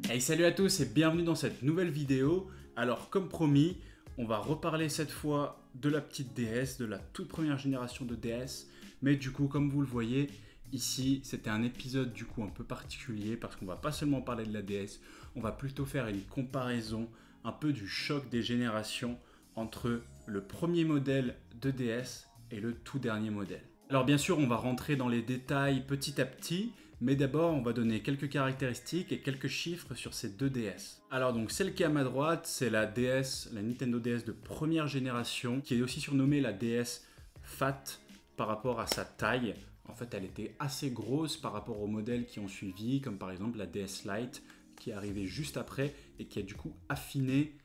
Hey, salut à tous et bienvenue dans cette nouvelle vidéo. Alors comme promis, on va reparler cette fois de la petite DS, de la toute première génération de DS. Mais du coup, comme vous le voyez, ici c'était un épisode du coup un peu particulier parce qu'on va pas seulement parler de la DS, on va plutôt faire une comparaison un peu du choc des générations entre le premier modèle de DS et le tout dernier modèle. Alors bien sûr, on va rentrer dans les détails petit à petit, mais d'abord on va donner quelques caractéristiques et quelques chiffres sur ces deux DS. Alors donc celle qui est à ma droite, c'est la DS, la Nintendo DS de première génération, qui est aussi surnommée la DS Fat par rapport à sa taille. En fait, elle était assez grosse par rapport aux modèles qui ont suivi, comme par exemple la DS Lite, qui est arrivée juste après et qui a du coup affiné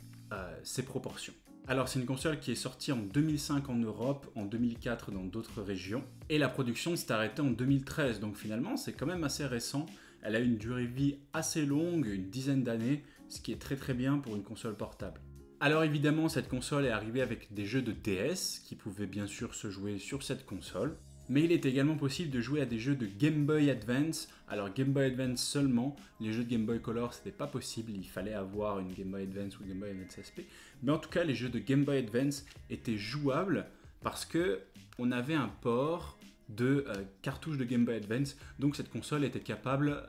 ses proportions. Alors c'est une console qui est sortie en 2005 en Europe, en 2004 dans d'autres régions, et la production s'est arrêtée en 2013, donc finalement c'est quand même assez récent. Elle a une durée de vie assez longue, une dizaine d'années, ce qui est très bien pour une console portable. Alors évidemment cette console est arrivée avec des jeux de DS, qui pouvaient bien sûr se jouer sur cette console, mais il est également possible de jouer à des jeux de Game Boy Advance. Alors Game Boy Advance seulement, les jeux de Game Boy Color c'était pas possible, il fallait avoir une Game Boy Advance ou Game Boy Advance SP. Mais en tout cas les jeux de Game Boy Advance étaient jouables parce que on avait un port de cartouches de Game Boy Advance, donc cette console était capable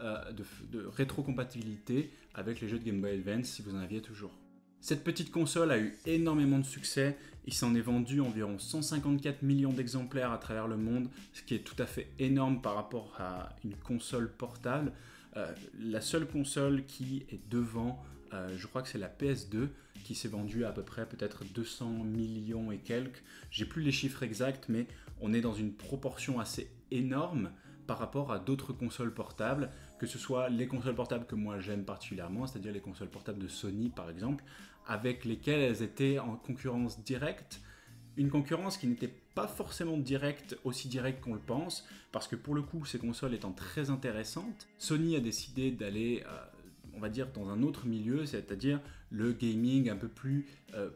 de rétrocompatibilité avec les jeux de Game Boy Advance si vous en aviez toujours. Cette petite console a eu énormément de succès, il s'en est vendu environ 154 millions d'exemplaires à travers le monde, ce qui est tout à fait énorme par rapport à une console portable. La seule console qui est devant, je crois que c'est la PS2, qui s'est vendue à peu près peut-être 200 millions et quelques. J'ai plus les chiffres exacts, mais on est dans une proportion assez énorme par rapport à d'autres consoles portables, que ce soit les consoles portables que moi j'aime particulièrement, c'est-à-dire les consoles portables de Sony par exemple, avec lesquelles elles étaient en concurrence directe. Une concurrence qui n'était pas forcément directe, aussi directe qu'on le pense, parce que pour le coup, ces consoles étant très intéressantes, Sony a décidé d'aller, on va dire, dans un autre milieu, c'est-à-dire le gaming un peu plus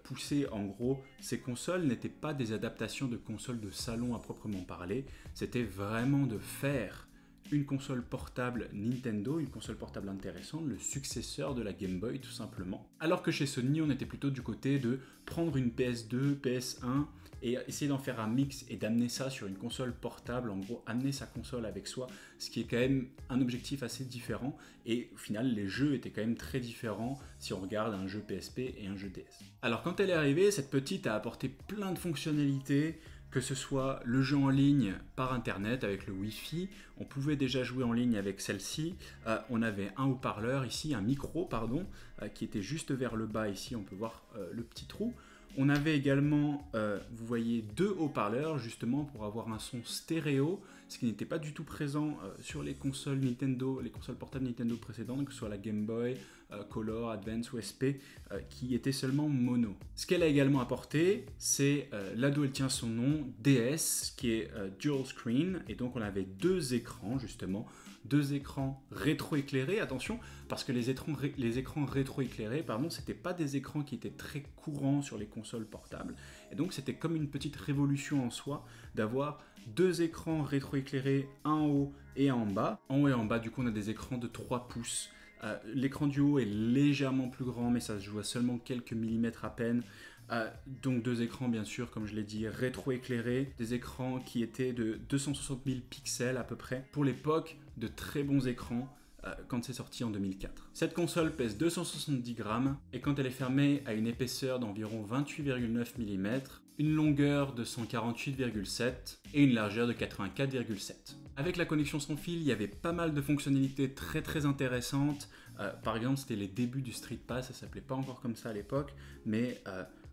poussé. En gros, ces consoles n'étaient pas des adaptations de consoles de salon à proprement parler, c'était vraiment de faire une console portable Nintendo, une console portable intéressante, le successeur de la Game Boy tout simplement. Alors que chez Sony, on était plutôt du côté de prendre une PS2, PS1 et essayer d'en faire un mix et d'amener ça sur une console portable, en gros amener sa console avec soi, ce qui est quand même un objectif assez différent, et au final les jeux étaient quand même très différents si on regarde un jeu PSP et un jeu DS. Alors quand elle est arrivée, cette petite a apporté plein de fonctionnalités, que ce soit le jeu en ligne par internet avec le Wi-Fi, on pouvait déjà jouer en ligne avec celle-ci, on avait un haut-parleur ici, un micro pardon, qui était juste vers le bas ici, on peut voir le petit trou. On avait également, vous voyez, deux haut-parleurs justement pour avoir un son stéréo, ce qui n'était pas du tout présent sur les consoles Nintendo, les consoles portables Nintendo précédentes, que ce soit la Game Boy, Color, Advance ou SP, qui étaient seulement mono. Ce qu'elle a également apporté, c'est là d'où elle tient son nom, DS, qui est Dual Screen, et donc on avait deux écrans justement, deux écrans rétroéclairés, attention, parce que les écrans rétroéclairés, pardon, c'était pas des écrans qui étaient très courants sur les consoles portables, et donc c'était comme une petite révolution en soi d'avoir deux écrans rétroéclairés, un en haut et un en bas. En haut et en bas, du coup, on a des écrans de 3 pouces. L'écran du haut est légèrement plus grand, mais ça se joue à seulement quelques millimètres à peine. Donc deux écrans bien sûr, comme je l'ai dit, rétro-éclairés, des écrans qui étaient de 260 000 pixels à peu près. Pour l'époque, de très bons écrans quand c'est sorti en 2004. Cette console pèse 270 grammes et quand elle est fermée a une épaisseur d'environ 28,9 mm, une longueur de 148,7 et une largeur de 84,7. Avec la connexion sans fil, il y avait pas mal de fonctionnalités très intéressantes. Par exemple, c'était les débuts du Street Pass, ça s'appelait pas encore comme ça à l'époque, mais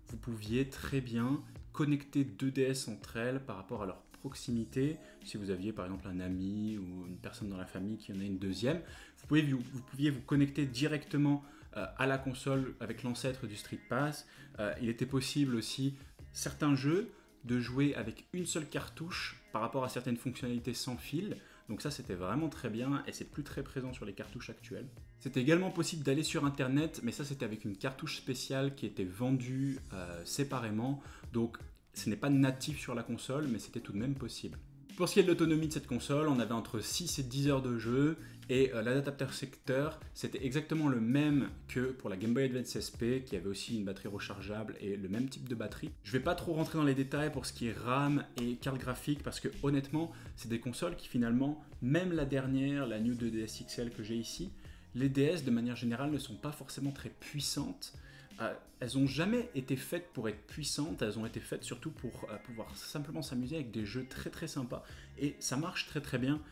vous pouviez très bien connecter deux DS entre elles par rapport à leur proximité. Si vous aviez par exemple un ami ou une personne dans la famille qui en a une deuxième, vous pouviez vous connecter directement à la console avec l'ancêtre du Street Pass. Il était possible aussi certains jeux de jouer avec une seule cartouche par rapport à certaines fonctionnalités sans fil. Donc ça c'était vraiment très bien et c'est plus très présent sur les cartouches actuelles. C'était également possible d'aller sur internet, mais ça c'était avec une cartouche spéciale qui était vendue séparément. Donc ce n'est pas natif sur la console, mais c'était tout de même possible. Pour ce qui est de l'autonomie de cette console, on avait entre 6 et 10 heures de jeu et l'adaptateur secteur, c'était exactement le même que pour la Game Boy Advance SP qui avait aussi une batterie rechargeable et le même type de batterie. Je vais pas trop rentrer dans les détails pour ce qui est RAM et carte graphique parce que honnêtement, c'est des consoles qui finalement, même la dernière, la New 2DS XL que j'ai ici, les DS de manière générale ne sont pas forcément très puissantes. Elles n'ont jamais été faites pour être puissantes, elles ont été faites surtout pour pouvoir simplement s'amuser avec des jeux très très sympas et ça marche très très bien.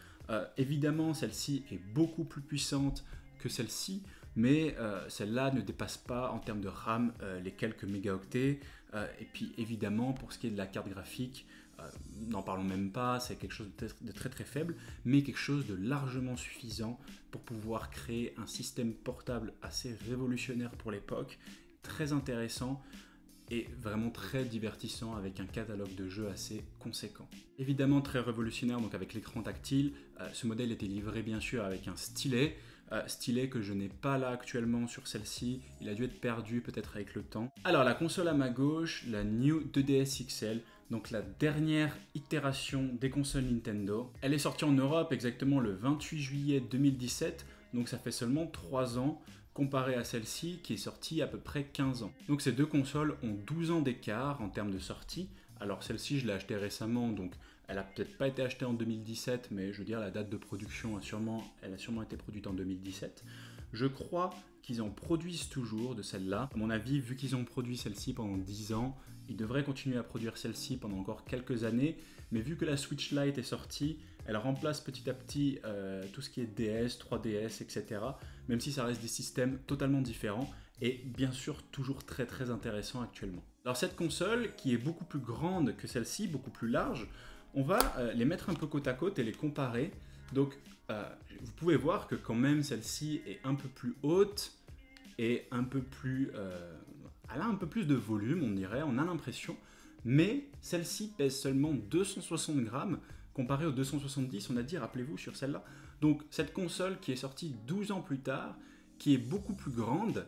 Évidemment celle-ci est beaucoup plus puissante que celle-ci, mais celle-là ne dépasse pas en termes de RAM les quelques mégaoctets et puis évidemment pour ce qui est de la carte graphique, n'en parlons même pas, c'est quelque chose de très très faible, mais quelque chose de largement suffisant pour pouvoir créer un système portable assez révolutionnaire pour l'époque, très intéressant et vraiment très divertissant avec un catalogue de jeux assez conséquent. Évidemment très révolutionnaire donc avec l'écran tactile, ce modèle était livré bien sûr avec un stylet, stylet que je n'ai pas là actuellement sur celle-ci, il a dû être perdu peut-être avec le temps. Alors la console à ma gauche, la New 2DS XL, donc la dernière itération des consoles Nintendo. Elle est sortie en Europe exactement le 28 juillet 2017, donc ça fait seulement 3 ans, comparé à celle-ci qui est sortie à peu près 15 ans. Donc ces deux consoles ont 12 ans d'écart en termes de sortie. Alors celle-ci je l'ai achetée récemment, donc elle a peut-être pas été achetée en 2017, mais je veux dire la date de production elle a sûrement été produite en 2017. Je crois qu'ils en produisent toujours de celle-là. À mon avis, vu qu'ils ont produit celle-ci pendant 10 ans, ils devraient continuer à produire celle-ci pendant encore quelques années, mais vu que la Switch Lite est sortie, elle remplace petit à petit tout ce qui est DS, 3DS, etc. Même si ça reste des systèmes totalement différents et bien sûr toujours très très intéressant actuellement. Alors cette console, qui est beaucoup plus grande que celle-ci, beaucoup plus large, on va les mettre un peu côte à côte et les comparer. Donc vous pouvez voir que quand même celle-ci est un peu plus haute et un peu plus... elle a un peu plus de volume, on dirait, on a l'impression, mais celle-ci pèse seulement 260 grammes, comparé aux 270, on a dit, rappelez-vous, sur celle-là. Donc cette console qui est sortie 12 ans plus tard, qui est beaucoup plus grande,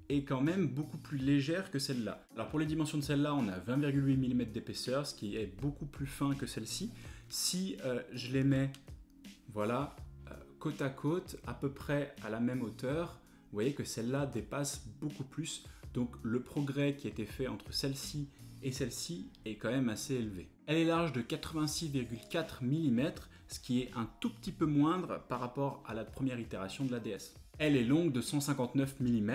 est quand même beaucoup plus légère que celle-là. Alors pour les dimensions de celle-là, on a 20,8 mm d'épaisseur, ce qui est beaucoup plus fin que celle-ci. Si je les mets, voilà, côte à côte, à peu près à la même hauteur, vous voyez que celle-là dépasse beaucoup plus. Donc le progrès qui a été fait entre celle-ci et celle-ci est quand même assez élevé. Elle est large de 86,4 mm, ce qui est un tout petit peu moindre par rapport à la première itération de la DS. Elle est longue de 159 mm,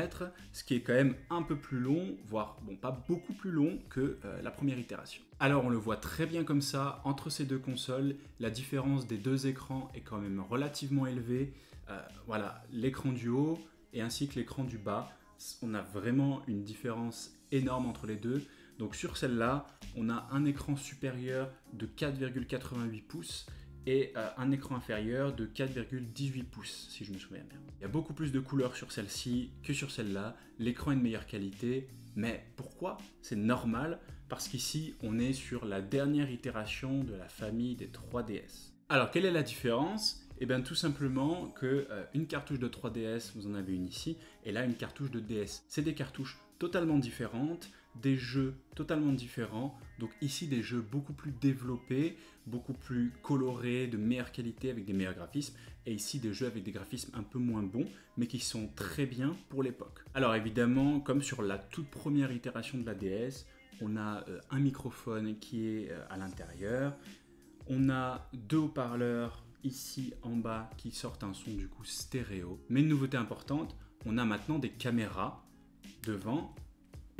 ce qui est quand même un peu plus long, voire bon, pas beaucoup plus long que la première itération. Alors on le voit très bien comme ça, entre ces deux consoles, la différence des deux écrans est quand même relativement élevée. Voilà, l'écran du haut et ainsi que l'écran du bas, on a vraiment une différence énorme entre les deux. Donc sur celle-là, on a un écran supérieur de 4,88 pouces et un écran inférieur de 4,18 pouces, si je me souviens bien. Il y a beaucoup plus de couleurs sur celle-ci que sur celle-là, l'écran est de meilleure qualité, mais pourquoi? C'est normal, parce qu'ici, on est sur la dernière itération de la famille des 3DS. Alors, quelle est la différence? Eh bien, tout simplement qu'une cartouche de 3DS, vous en avez une ici, et là, une cartouche de DS. C'est des cartouches totalement différentes, des jeux totalement différents, donc ici des jeux beaucoup plus développés, beaucoup plus colorés, de meilleure qualité avec des meilleurs graphismes, et ici des jeux avec des graphismes un peu moins bons, mais qui sont très bien pour l'époque. Alors évidemment, comme sur la toute première itération de la DS, on a un microphone qui est à l'intérieur, on a deux haut-parleurs ici en bas qui sortent un son du coup stéréo, mais une nouveauté importante, on a maintenant des caméras devant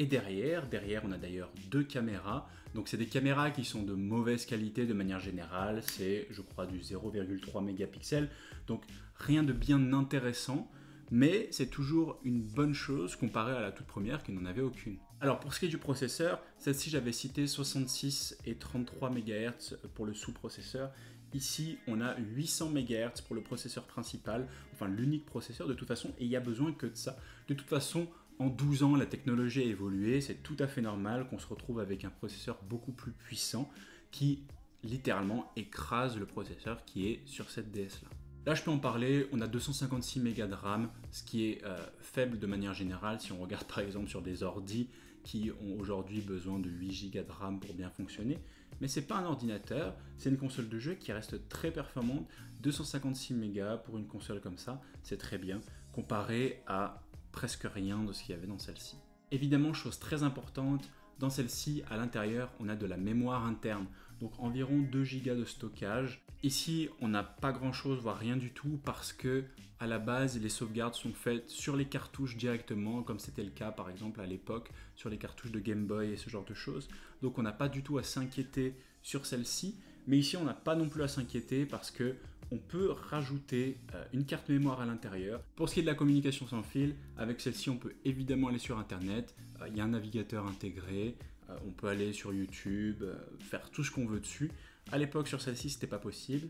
et derrière. Derrière, on a d'ailleurs deux caméras. Donc, c'est des caméras qui sont de mauvaise qualité de manière générale. C'est, je crois, du 0,3 mégapixels. Donc, rien de bien intéressant. Mais c'est toujours une bonne chose comparé à la toute première qui n'en avait aucune. Alors, pour ce qui est du processeur, celle-ci, j'avais cité 66 et 33 MHz pour le sous-processeur. Ici, on a 800 MHz pour le processeur principal, enfin l'unique processeur de toute façon, et il n'y a besoin que de ça. De toute façon, en 12 ans, la technologie a évolué, c'est tout à fait normal qu'on se retrouve avec un processeur beaucoup plus puissant qui, littéralement, écrase le processeur qui est sur cette DS-là. Là, je peux en parler, on a 256 Mb de RAM, ce qui est faible de manière générale si on regarde par exemple sur des ordis qui ont aujourd'hui besoin de 8 Go de RAM pour bien fonctionner. mais c'est pas un ordinateur, c'est une console de jeu qui reste très performante. 256 mégas pour une console comme ça, c'est très bien, comparé à presque rien de ce qu'il y avait dans celle-ci. Évidemment, chose très importante, dans celle-ci, à l'intérieur, on a de la mémoire interne, donc environ 2 Go de stockage. Ici, on n'a pas grand-chose, voire rien du tout, parce que à la base, les sauvegardes sont faites sur les cartouches directement, comme c'était le cas par exemple à l'époque sur les cartouches de Game Boy et ce genre de choses. Donc on n'a pas du tout à s'inquiéter sur celle-ci, mais ici on n'a pas non plus à s'inquiéter parce que on peut rajouter une carte mémoire à l'intérieur. Pour ce qui est de la communication sans fil, avec celle-ci on peut évidemment aller sur internet, il y a un navigateur intégré, on peut aller sur YouTube, faire tout ce qu'on veut dessus. À l'époque sur celle-ci c'était pas possible.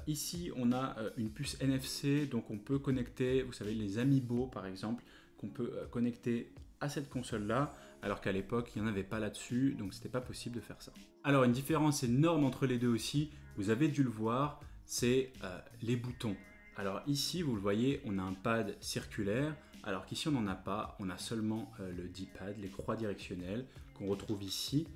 Ici on a une puce NFC, donc on peut connecter, vous savez, les Amiibo par exemple, qu'on peut connecter à cette console là, alors qu'à l'époque il n'y en avait pas là-dessus, donc c'était pas possible de faire ça. Alors une différence énorme entre les deux aussi, vous avez dû le voir, c'est les boutons. Alors ici vous le voyez, on a un pad circulaire, alors qu'ici on n'en a pas, on a seulement le D-pad, les croix directionnelles qu'on retrouve ici.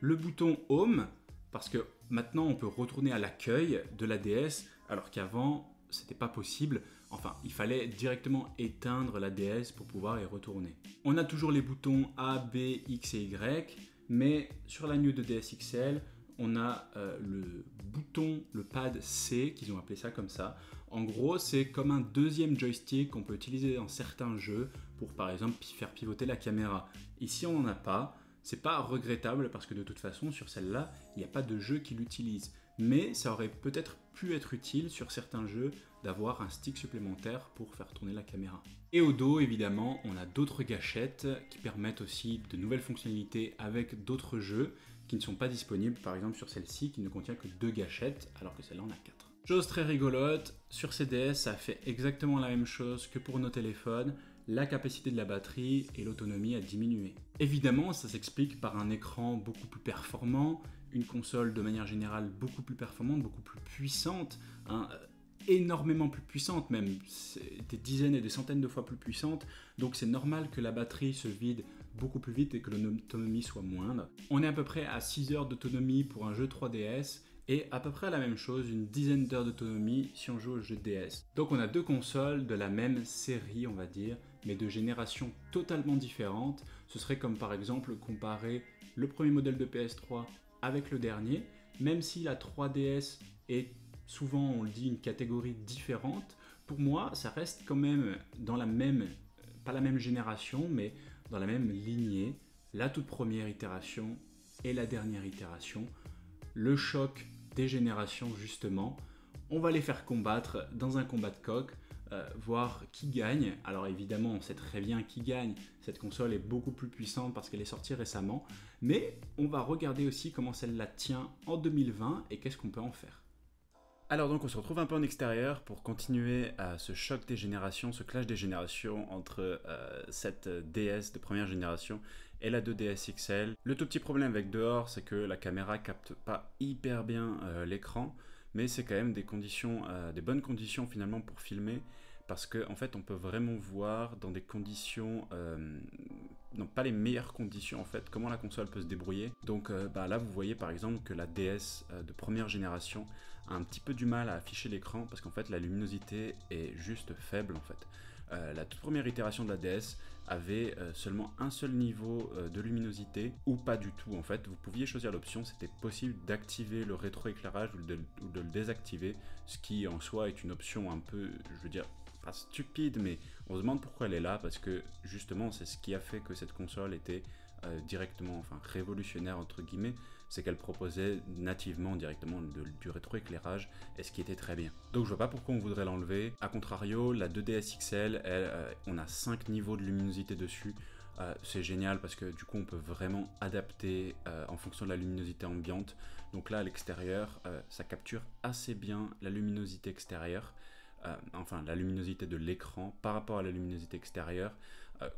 Le bouton Home, parce que maintenant on peut retourner à l'accueil de la DS, alors qu'avant c'était pas possible. Enfin, il fallait directement éteindre la DS pour pouvoir y retourner. On a toujours les boutons A, B, X et Y, mais sur la New 2DS XL, on a le bouton, le pad C, qu'ils ont appelé ça comme ça. En gros, c'est comme un deuxième joystick qu'on peut utiliser dans certains jeux pour par exemple faire pivoter la caméra. Ici, on n'en a pas. C'est pas regrettable parce que de toute façon, sur celle-là, il n'y a pas de jeu qui l'utilise. Mais ça aurait peut-être pu être utile sur certains jeux d'avoir un stick supplémentaire pour faire tourner la caméra. Et au dos, évidemment, on a d'autres gâchettes qui permettent aussi de nouvelles fonctionnalités avec d'autres jeux qui ne sont pas disponibles, par exemple sur celle-ci qui ne contient que 2 gâchettes alors que celle-là en a 4. Chose très rigolote, sur ces DS, ça fait exactement la même chose que pour nos téléphones, la capacité de la batterie et l'autonomie a diminué. Évidemment, ça s'explique par un écran beaucoup plus performant, une console de manière générale beaucoup plus performante, beaucoup plus puissante, énormément plus puissante même, des dizaines et des centaines de fois plus puissante, donc c'est normal que la batterie se vide beaucoup plus vite et que l'autonomie soit moindre. On est à peu près à 6 heures d'autonomie pour un jeu 3DS, et à peu près la même chose, une dizaine d'heures d'autonomie si on joue au jeu DS. Donc on a deux consoles de la même série, on va dire, mais de générations totalement différentes. Ce serait comme par exemple comparer le premier modèle de PS3 avec le dernier, même si la 3DS est souvent, on le dit, une catégorie différente. Pour moi, ça reste quand même dans la même, pas la même génération, mais dans la même lignée, la toute première itération et la dernière itération. Le choc des générations justement, on va les faire combattre dans un combat de coq, voir qui gagne. Alors évidemment on sait très bien qui gagne, cette console est beaucoup plus puissante parce qu'elle est sortie récemment, mais on va regarder aussi comment celle-là tient en 2020 et qu'est-ce qu'on peut en faire. Alors donc on se retrouve un peu en extérieur pour continuer à ce choc des générations, ce clash des générations entre cette DS de première génération et la 2DS XL. Le tout petit problème avec dehors, c'est que la caméra capte pas hyper bien l'écran, mais c'est quand même des conditions, des bonnes conditions finalement pour filmer, parce qu'en fait on peut vraiment voir dans des conditions, non pas les meilleures conditions en fait, comment la console peut se débrouiller. Donc là vous voyez par exemple que la DS de première génération a un petit peu du mal à afficher l'écran parce qu'en fait la luminosité est juste faible en fait. La toute première itération de la DS avait seulement un seul niveau de luminosité ou pas du tout en fait. Vous pouviez choisir l'option, c'était possible d'activer le rétroéclairage ou de le désactiver, ce qui en soi est une option un peu, je veux dire, pas stupide, mais on se demande pourquoi elle est là, parce que justement c'est ce qui a fait que cette console était directement, enfin révolutionnaire entre guillemets, c'est qu'elle proposait nativement directement du rétroéclairage, et ce qui était très bien. Donc je vois pas pourquoi on voudrait l'enlever. A contrario, la 2DS XL, on a 5 niveaux de luminosité dessus. C'est génial parce que du coup on peut vraiment adapter en fonction de la luminosité ambiante. Donc là à l'extérieur, ça capture assez bien la luminosité extérieure. Enfin la luminosité de l'écran par rapport à la luminosité extérieure.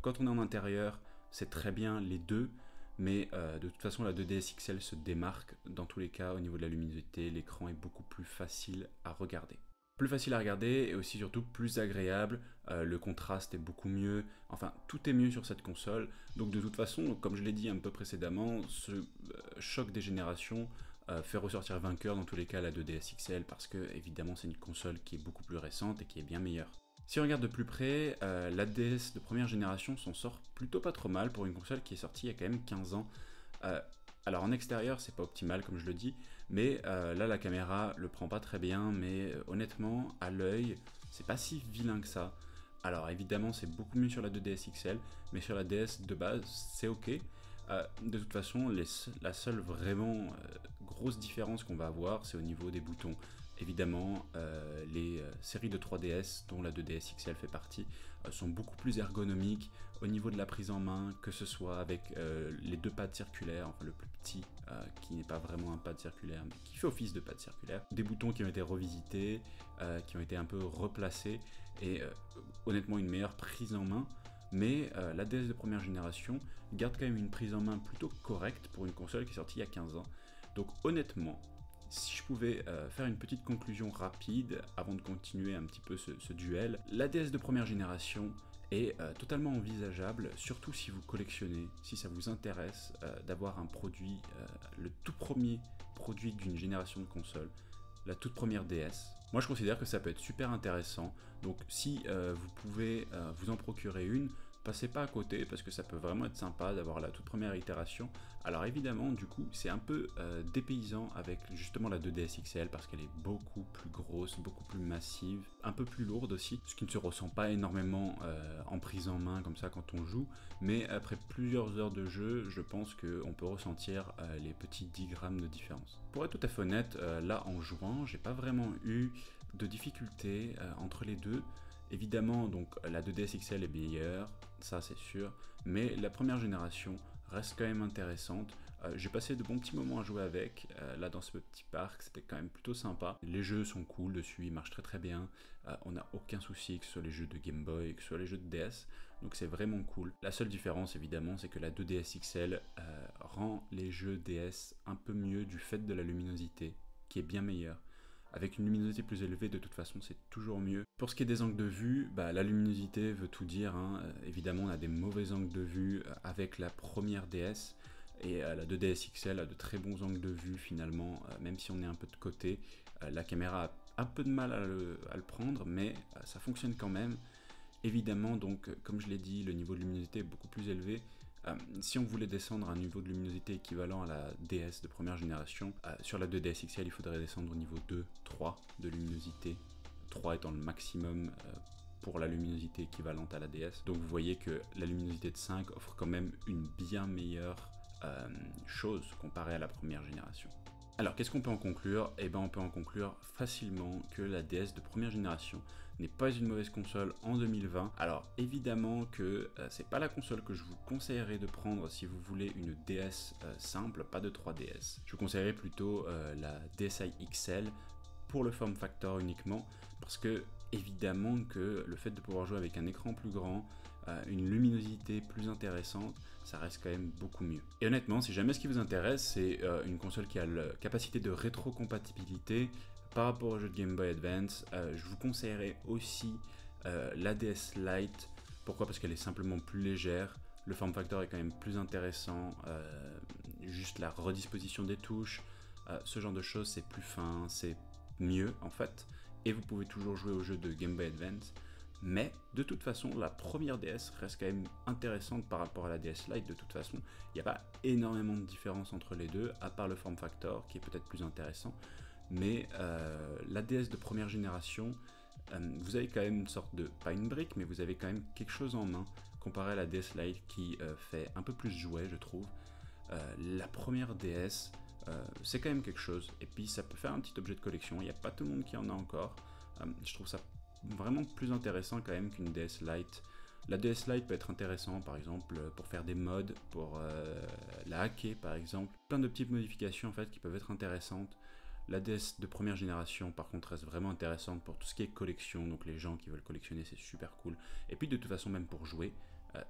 Quand on est en intérieur, c'est très bien les deux, mais de toute façon la 2DS XL se démarque dans tous les cas au niveau de la luminosité. L'écran est beaucoup plus facile à regarder. Plus facile à regarder et aussi surtout plus agréable, le contraste est beaucoup mieux, enfin tout est mieux sur cette console. Donc de toute façon, comme je l'ai dit un peu précédemment, ce choc des générations fait ressortir vainqueur dans tous les cas la 2DS XL parce que évidemment c'est une console qui est beaucoup plus récente et qui est bien meilleure. Si on regarde de plus près, la DS de première génération s'en sort plutôt pas trop mal pour une console qui est sortie il y a quand même 15 ans. Alors en extérieur c'est pas optimal comme je le dis, mais là la caméra le prend pas très bien, mais honnêtement à l'œil c'est pas si vilain que ça. Alors évidemment c'est beaucoup mieux sur la 2DS XL, mais sur la DS de base c'est ok. De toute façon la seule vraiment grosse différence qu'on va avoir c'est au niveau des boutons. Évidemment les séries de 3DS dont la 2DS XL fait partie sont beaucoup plus ergonomiques au niveau de la prise en main, que ce soit avec les deux pads circulaires, enfin le plus petit qui n'est pas vraiment un pad circulaire mais qui fait office de pad circulaire, des boutons qui ont été revisités, qui ont été un peu replacés et honnêtement une meilleure prise en main. Mais la DS de première génération garde quand même une prise en main plutôt correcte pour une console qui est sortie il y a 15 ans. Donc honnêtement, si je pouvais faire une petite conclusion rapide avant de continuer un petit peu ce duel, la DS de première génération est totalement envisageable, surtout si vous collectionnez, si ça vous intéresse d'avoir un produit, le tout premier produit d'une génération de consoles, la toute première DS. Moi je considère que ça peut être super intéressant, donc si vous pouvez vous en procurer une, passez pas à côté parce que ça peut vraiment être sympa d'avoir la toute première itération. Alors évidemment du coup c'est un peu dépaysant avec justement la 2DS XL parce qu'elle est beaucoup plus grosse, beaucoup plus massive, un peu plus lourde aussi, ce qui ne se ressent pas énormément en prise en main comme ça quand on joue, mais après plusieurs heures de jeu je pense qu'on peut ressentir les petits 10 grammes de différence. Pour être tout à fait honnête, là en jouant j'ai pas vraiment eu de difficultés entre les deux. Évidemment, donc la 2DS XL est meilleure, ça c'est sûr, mais la première génération reste quand même intéressante. J'ai passé de bons petits moments à jouer avec, là dans ce petit parc, c'était quand même plutôt sympa. Les jeux sont cool dessus, ils marchent très très bien, on n'a aucun souci que ce soit les jeux de Game Boy, que ce soit les jeux de DS, donc c'est vraiment cool. La seule différence évidemment, c'est que la 2DS XL rend les jeux DS un peu mieux du fait de la luminosité, qui est bien meilleure. Avec une luminosité plus élevée, de toute façon, c'est toujours mieux. Pour ce qui est des angles de vue, la luminosité veut tout dire. Évidemment, on a des mauvais angles de vue avec la première DS. Et la 2DS XL a de très bons angles de vue finalement, même si on est un peu de côté. La caméra a un peu de mal à le prendre, mais ça fonctionne quand même. Évidemment, donc, comme je l'ai dit, le niveau de luminosité est beaucoup plus élevé. Si on voulait descendre à un niveau de luminosité équivalent à la DS de première génération, sur la 2DS XL, il faudrait descendre au niveau 2, 3 de luminosité, 3 étant le maximum pour la luminosité équivalente à la DS. Donc vous voyez que la luminosité de 5 offre quand même une bien meilleure chose comparée à la première génération. Alors qu'est-ce qu'on peut en conclure? Eh bien on peut en conclure facilement que la DS de première génération n'est pas une mauvaise console en 2020. Alors évidemment que c'est pas la console que je vous conseillerais de prendre si vous voulez une DS simple, pas de 3DS. Je vous conseillerais plutôt la DSi XL pour le form factor uniquement, parce que évidemment que le fait de pouvoir jouer avec un écran plus grand, une luminosité plus intéressante, ça reste quand même beaucoup mieux. Et honnêtement, si jamais ce qui vous intéresse, c'est une console qui a la capacité de rétrocompatibilité par rapport au jeu de Game Boy Advance, je vous conseillerais aussi la DS Lite. Pourquoi? Parce qu'elle est simplement plus légère, le form factor est quand même plus intéressant, juste la redisposition des touches, ce genre de choses, c'est plus fin, c'est mieux en fait, et vous pouvez toujours jouer au jeu de Game Boy Advance. Mais de toute façon, la première DS reste quand même intéressante par rapport à la DS Lite. De toute façon, il n'y a pas énormément de différence entre les deux, à part le form factor qui est peut-être plus intéressant. Mais la DS de première génération, vous avez quand même une sorte de, pas une brique, mais vous avez quand même quelque chose en main comparé à la DS Lite qui fait un peu plus jouet, je trouve. La première DS, c'est quand même quelque chose, et puis ça peut faire un petit objet de collection. Il n'y a pas tout le monde qui en a encore. Je trouve ça vraiment plus intéressant quand même qu'une DS Lite. La DS Lite peut être intéressant par exemple pour faire des mods, pour la hacker par exemple. Plein de petites modifications en fait qui peuvent être intéressantes. La DS de première génération par contre reste vraiment intéressante pour tout ce qui est collection, donc les gens qui veulent collectionner c'est super cool. Et puis de toute façon même pour jouer,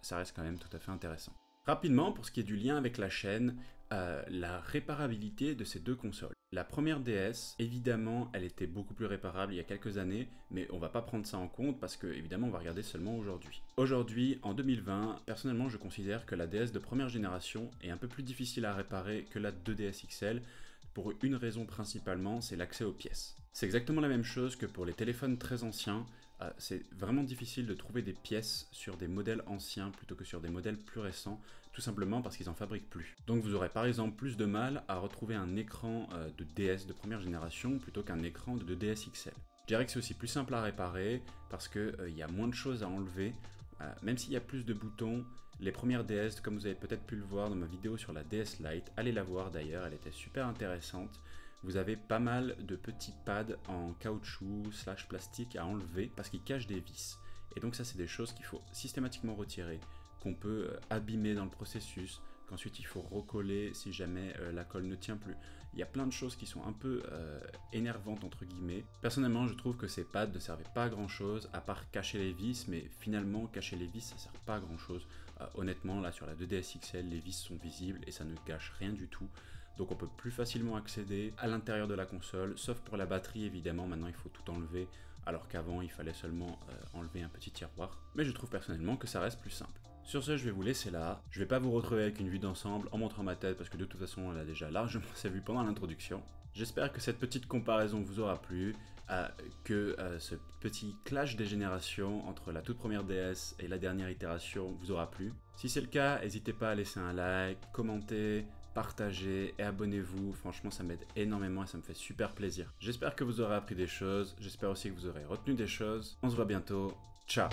ça reste quand même tout à fait intéressant. Rapidement, pour ce qui est du lien avec la chaîne, la réparabilité de ces deux consoles. La première DS, évidemment, elle était beaucoup plus réparable il y a quelques années, mais on va pas prendre ça en compte parce que, évidemment, on va regarder seulement aujourd'hui. Aujourd'hui, en 2020, personnellement, je considère que la DS de première génération est un peu plus difficile à réparer que la 2DS XL, pour une raison principalement, c'est l'accès aux pièces. C'est exactement la même chose que pour les téléphones très anciens. C'est vraiment difficile de trouver des pièces sur des modèles anciens plutôt que sur des modèles plus récents, tout simplement parce qu'ils en fabriquent plus. Donc vous aurez par exemple plus de mal à retrouver un écran de DS de première génération plutôt qu'un écran de 2DS XL. Je dirais que c'est aussi plus simple à réparer parce qu'il y a moins de choses à enlever. Même s'il y a plus de boutons, les premières DS, comme vous avez peut-être pu le voir dans ma vidéo sur la DS Lite, allez la voir d'ailleurs, elle était super intéressante. Vous avez pas mal de petits pads en caoutchouc / plastique à enlever parce qu'ils cachent des vis. Et donc ça c'est des choses qu'il faut systématiquement retirer, qu'on peut abîmer dans le processus, qu'ensuite il faut recoller si jamais la colle ne tient plus. Il y a plein de choses qui sont un peu énervantes entre guillemets. Personnellement je trouve que ces pads ne servaient pas à grand chose à part cacher les vis, mais finalement cacher les vis ça sert pas à grand chose. Honnêtement là sur la 2DS XL les vis sont visibles et ça ne cache rien du tout. Donc on peut plus facilement accéder à l'intérieur de la console, sauf pour la batterie évidemment, maintenant il faut tout enlever, alors qu'avant il fallait seulement enlever un petit tiroir. Mais je trouve personnellement que ça reste plus simple. Sur ce, je vais vous laisser là. Je vais pas vous retrouver avec une vue d'ensemble en montrant ma tête parce que de toute façon on l'a déjà largement vu pendant l'introduction. J'espère que cette petite comparaison vous aura plu, que ce petit clash des générations entre la toute première DS et la dernière itération vous aura plu. Si c'est le cas, n'hésitez pas à laisser un like, commenter, partagez et abonnez-vous, franchement ça m'aide énormément et ça me fait super plaisir. J'espère que vous aurez appris des choses, j'espère aussi que vous aurez retenu des choses. On se voit bientôt, ciao!